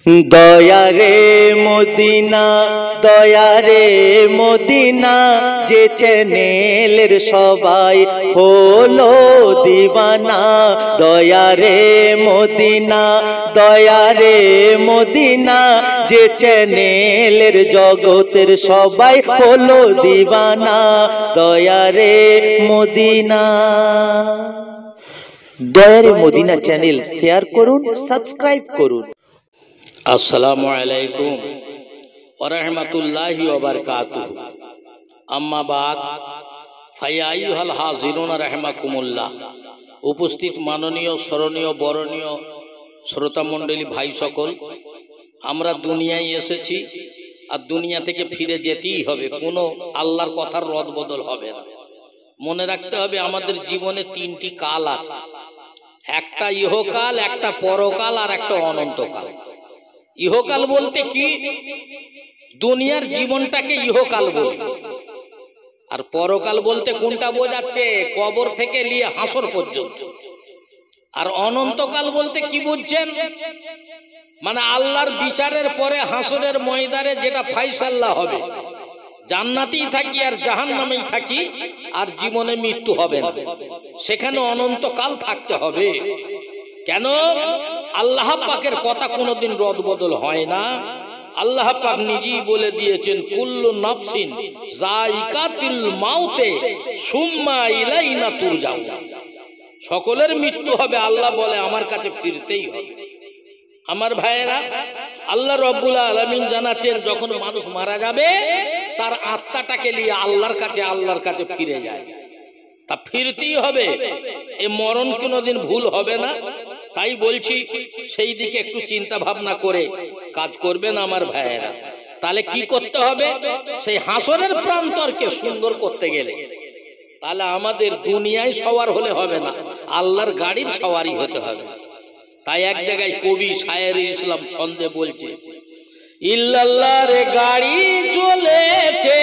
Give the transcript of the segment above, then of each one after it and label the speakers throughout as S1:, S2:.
S1: দয়ারে Medina, দয়ারে Medina, যে চ্যানেলের সবাই হলো দিবানা। দয়ারে মদিনা, দয়ারে মদিনা, যে চ্যানেলের জগতের সবাই হলো দিবানা। দয়ারে মদিনা। দয়ারে মদিনা চ্যানেল শেয়ার করুন, সাবস্ক্রাইব করুন।
S2: আসসালামু আলাইকুম ওয়া রাহমাতুল্লাহি ওয়া বারাকাতুহু। আম্মা বাদ, ফায়া আইয়ুহাল হাজিরুন রাহমাকুমুল্লাহ। উপস্থিত মাননীয়, স্মরণীয়, বরণীয় শ্রোতা মণ্ডলী ভাই সকল, আমরা দুনিয়ায় এসেছি আর দুনিয়া থেকে ফিরে যেতেই হবে। কোনো আল্লাহর কথার রদ বদল হবে না। মনে রাখতে হবে আমাদের জীবনে তিনটি কাল আছে, একটা ইহকাল, একটা পরকাল আর একটা অনন্তকাল। ইহকাল বলতে কি? দুনিয়ার জীবনটাকে ইহকাল বলে। আর পরকাল বলতে কোনটা বোঝাচ্ছে? কবর থেকে নিয়ে হাসর পর্যন্ত। আর অনন্তকাল বলতে কি বুঝছেন? মানে আল্লাহর বিচারের পরে হাসরের ময়দানে যেটা ফায়সালা হবে, জান্নাতেই থাকি আর জাহান্নামেই থাকি, আর জীবনে মৃত্যু হবে না, সেখানে অনন্তকাল থাকতে হবে। কেন? আল্লাহ পাকের কথা কোনোদিন রদ বদল হয় না। আল্লাহ পাক নিজেই বলে দিয়েছেন, কুল্লু নাফসিন যায়িকাতুল মাউতে সুম্মা ইলাইনা তুরজাউন। সকলের মৃত্যু হবে, আল্লাহ বলে আমার কাছে ফিরতেই হবে। আমার ভাইয়েরা, আল্লাহ রাব্বুল আলামিন জানাচ্ছেন, যখন মানুষ মারা যাবে তার আত্মাটাকে নিয়ে আল্লাহর কাছে ফিরে যায়। তা ফিরতেই হবে, এ মরণ কোনোদিন ভুল হবে না। তাই বলছি, সেই দিকে একটু চিন্তা ভাবনা করে কাজ করবেন আমার ভাইয়েরা। তাহলে কি করতে হবে? সেই হাসরের প্রান্তরকে সুন্দর করতে গেলে তাহলে আমাদের দুনিয়ায় সওয়ার হলে হবে না, আল্লাহর গাড়ির সওয়ারি হতে হবে। তাই এক জায়গায় কবি শায়েরে ইসলাম ছন্দে বলছে, ইল্লাল্লাহর গাড়ি চলেছে,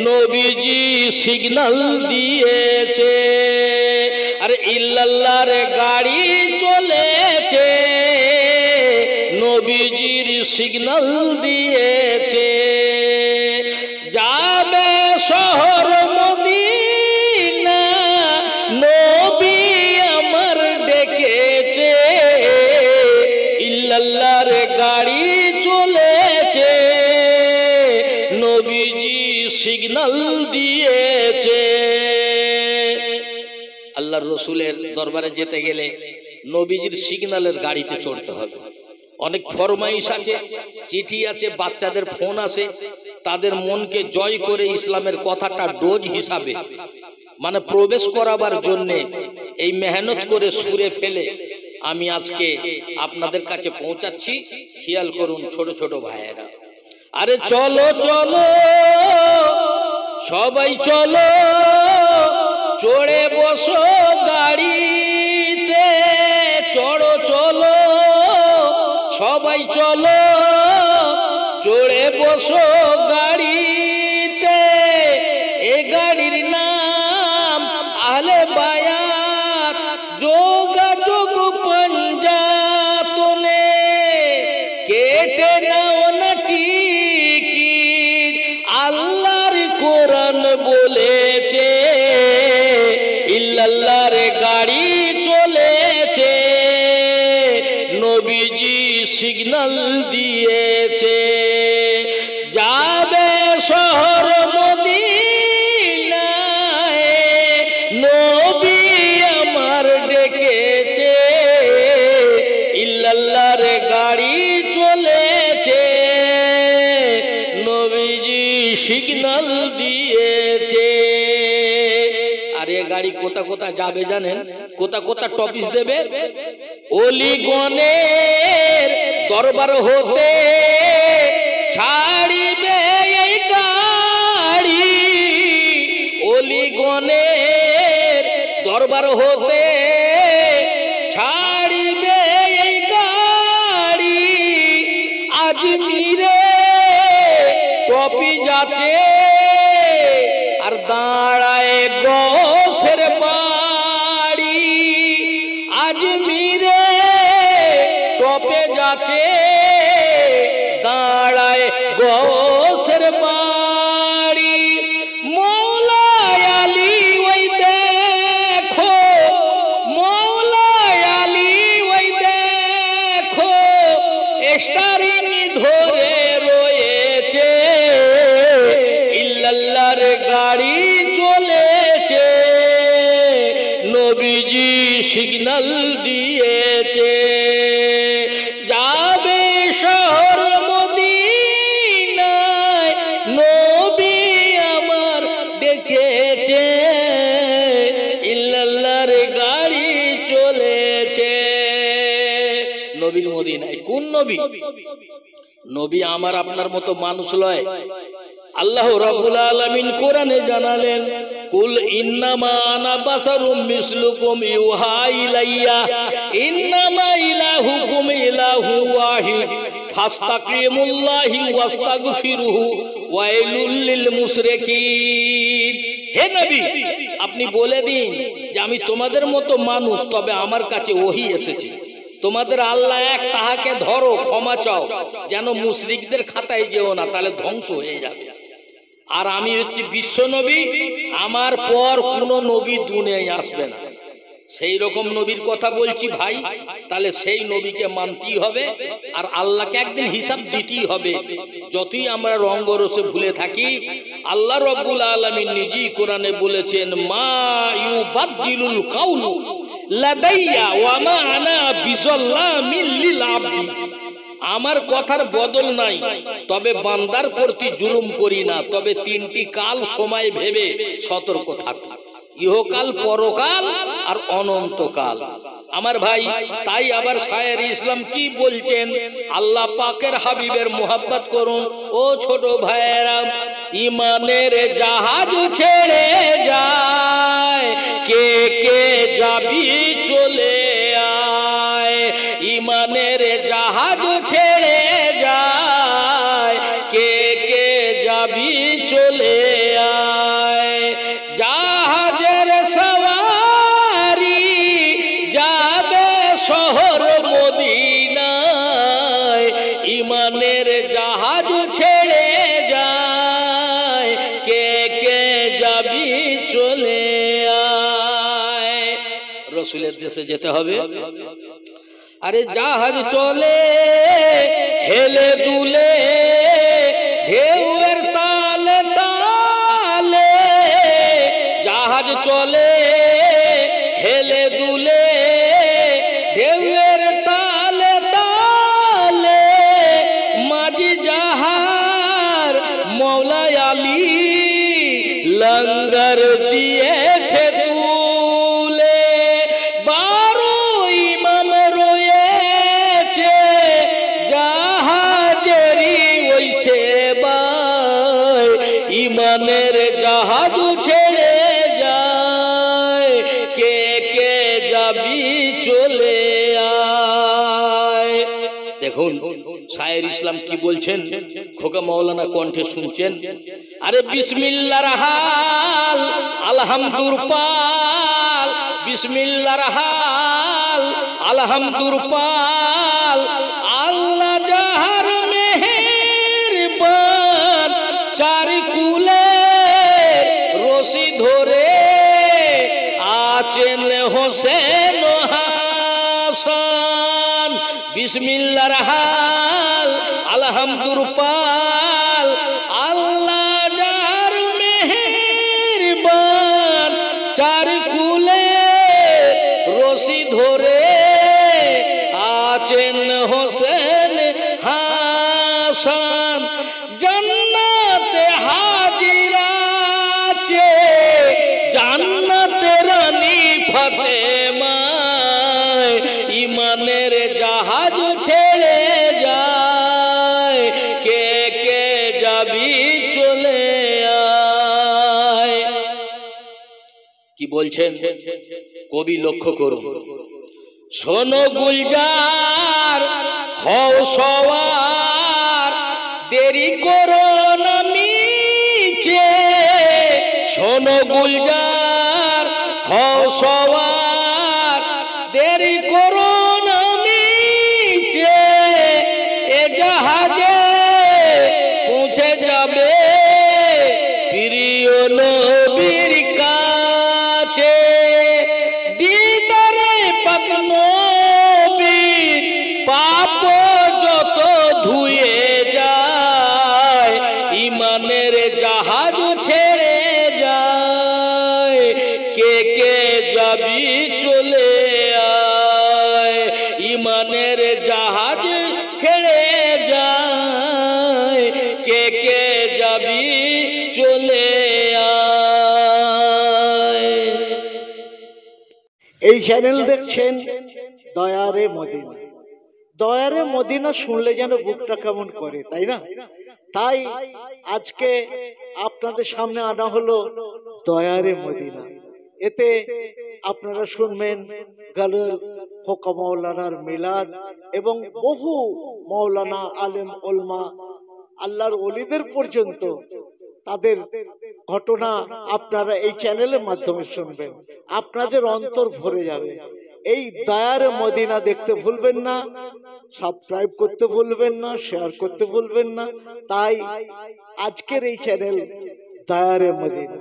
S2: নবীজি সিগন্যাল দিয়েছে। আরে ইল্লাল্লাহর গাড়ি চলেছে, নবীজির সিগন্যাল দিয়েছে। যাবে শহর মদিনা, নবী আমার ডেকেছে। ইল্লাল্লাহর গাড়ি চলেছে, নবীজি সিগন্যাল দিয়েছে। আল্লাহর রসুলের দরবারে যেতে গেলে নবীজির সিগন্যালের গাড়িতে চড়তে হবে। অনেক ফরমাইশ আছে, চিঠি আছে, বাচ্চাদের ফোন আছে, তাদের মনকে জয় করে ইসলামের কথাটা ডোজ হিসাবে মানে প্রবেশ করাবার জন্যে এই মেহনত করে সুরে ফেলে আমি আজকে আপনাদের কাছে পৌঁছাচ্ছি। খেয়াল করুন ছোট ছোট ভাইয়েরা। আরে চলো চলো সবাই চলো, চড়ে বসো গাড়িতে। চড়ো চলো সবাই চলো, চড়ে বসো গাড়িতে। এ গাড়ির নাম আহলে বায়াত, যোগাযোগ পঞ্জাতনে। কেটে নাও না টিকিট, আল্লাহর কোরআন বলেছে। ইল্লাল্লাহর গাড়ি চলেছে, নবীজি সিগন্যাল দিয়েছে। যাবে শহর মদিনায়, নবী আমার ডেকেছে। ইল্লাল্লাহর গাড়ি চলেছে, নবীজি সিগন্যাল দিয়েছে। আর এ গাড়ি কোথা কোথা যাবে জানেন? কোথা কোথা টপিস দেবে? অলিগণের দরবার হতে ছাড়িবে এই গাড়ি। অলিগণের দরবার হতে ছাড়িবে এই গাড়ি। আজমিরে টপিস আছে, আর দাঁড়ায় গোসের বাড়ি। আজমিরে টপে যাচ্ছে দাঁড়ায় গৌসের বাড়ি মৌলায় আলী ওই দেখো মৌলায় আলী ওই দেখো স্টারিং ধরে রয়েছে ইল্লাল্লাহর গাড়ি চলেছে নবীজি সিগন্যাল দিয়েছে যাবে শহর মদিনায় নবী আমার ডেকেছে ইল্লাল্লাহর গাড়ি চলেছে নবীর মদিনায় কোন নবী নবী আমার আপনার মতো মানুষ লয় আল্লাহ রাব্বুল আলামিন কোরআনে জানালেন কুল ইন্নামা আনা বাশারুম মিসলুকুম ইউহা ইলাইয়া ইন্নামা ইলাহুকুম ইলাহু ওয়াহিদ ফাস্তাকিমুল্লাহি ওয়াস্তাগফিরুহু ওয়াইলুল লিল মুশরিকিন হে নবী আপনি বলে দিন যে আমি তোমাদের মতো মানুষ তবে আমার কাছে ওহী এসেছে তোমাদের আল্লাহ এক তাহাকে ধরো ক্ষমা চাও যেন মুশরিকদের খাতায় যেও না তাহলে ধ্বংস হয়ে যাবে আর আমি হচ্ছি বিশ্ব নবী আমার পর কোনো নবী দুনিয়ায় আসবে না সেই রকম নবীর কথা বলছি ভাই তাহলে সেই নবীকে মানতেই হবে আর আল্লাহকে একদিন হিসাব দিতেই হবে যতই আমরা রঙ্গরসে ভুলে থাকি আল্লাহ রাব্বুল আলামিন নিজেই কোরআনে বলেছেন মা ইউবাদদিলুল কাউলু লাদাইয়া ওয়া মা আনা বিযাল্লামিল লিল আবদি আমার কথার বদল নাই তবে বান্দার প্রতি জুলুম করি না তবে তিনটি কাল সময় ভেবে সতর্ক থাকো ইহকাল পরকাল আর অনন্তকাল আমার ভাই তাই আবার শায়ের ইসলাম কি বলছেন আল্লাহ পাকের হাবিবের মোহাব্বত করুন ও ছোট ভাইয়েরা ইমানের জাহাজ ছেড়ে যায় কে কে যাবি চলে আয় ইমানের জাহাজ ছেড়ে যায় কে কে যাবি চলে আয় জাহাজের সওয়ারি যাবে শহর মদিনায় ইমানের জাহাজ ছেড়ে যায় কে কে যাবি চলে আয় রসুলের দেশে যেতে হবে আরে জাহাজ চলে হেলে দুলে ঢেউয়ের তালে তালে জাহাজ চলে হেলে দুলে ঢেউয়ের তালে তালে মাঝি জাহার মৌলা আলী লঙ্গর দিয়েছে তুলে বারো ইমাম রয়েছে জাহাজেরই ওই সেবায় ইমানের জাহাজ ছেড়ে যায় কে কে যাবি চলে আয় দেখুন শায়ের ইসলাম কি বলছেন খোকা মাওলানা কণ্ঠে শুনছেন আরে বিসমিল্লাহর হাল আলহামদুর পাল বিসমিল্লাহর হাল আলহামদুর পাল আল্লাহ যাহার মেহেরবান চারি কুলে রশি ধরে আছেন হোসেন হাসান বিসমিল্লাহর হাল আলহামদুর পাল আল্লাহ যার মেহেরবান চার কুলে রশি ধরে আছেন হোসেন হাসান জান্নাতে হাজির আছে জান্নাতে রানী ফাতেমা ইমানের জাহাজ ছেড়ে যায় কে কে যাবি চলে আয় কি বলছেন কবি লক্ষ্য করুন শোনো গুলজার হও সওয়ার দেরি করো না মিছে শোনো গুলজার হও সওয়ার দেরি করো না মিছে রে জাহাজ ছেড়ে যায়, কে কে যাবি চলে আয়।
S3: এই চ্যানেল দেখছেন দয়ারে মদিনা। দয়ারে মদিনা শুনলে যেন বুকটা কেমন করে, তাই না? তাই আজকে আপনাদের সামনে আনা হলো দয়ারে মদিনা। এতে আপনারা শুনবেন গালুল ফোকা মাওলানার মিলাদ এবং বহু মাওলানা আলেম ওলমা আল্লাহর ওলিদের পর্যন্ত তাদের ঘটনা আপনারা এই চ্যানেলের মাধ্যমে শুনবেন, আপনাদের অন্তর ভরে যাবে। এই দয়ারে মদিনা দেখতে ভুলবেন না, সাবস্ক্রাইব করতে ভুলবেন না, শেয়ার করতে ভুলবেন না। তাই আজকের এই চ্যানেল দয়ারে মদিনা।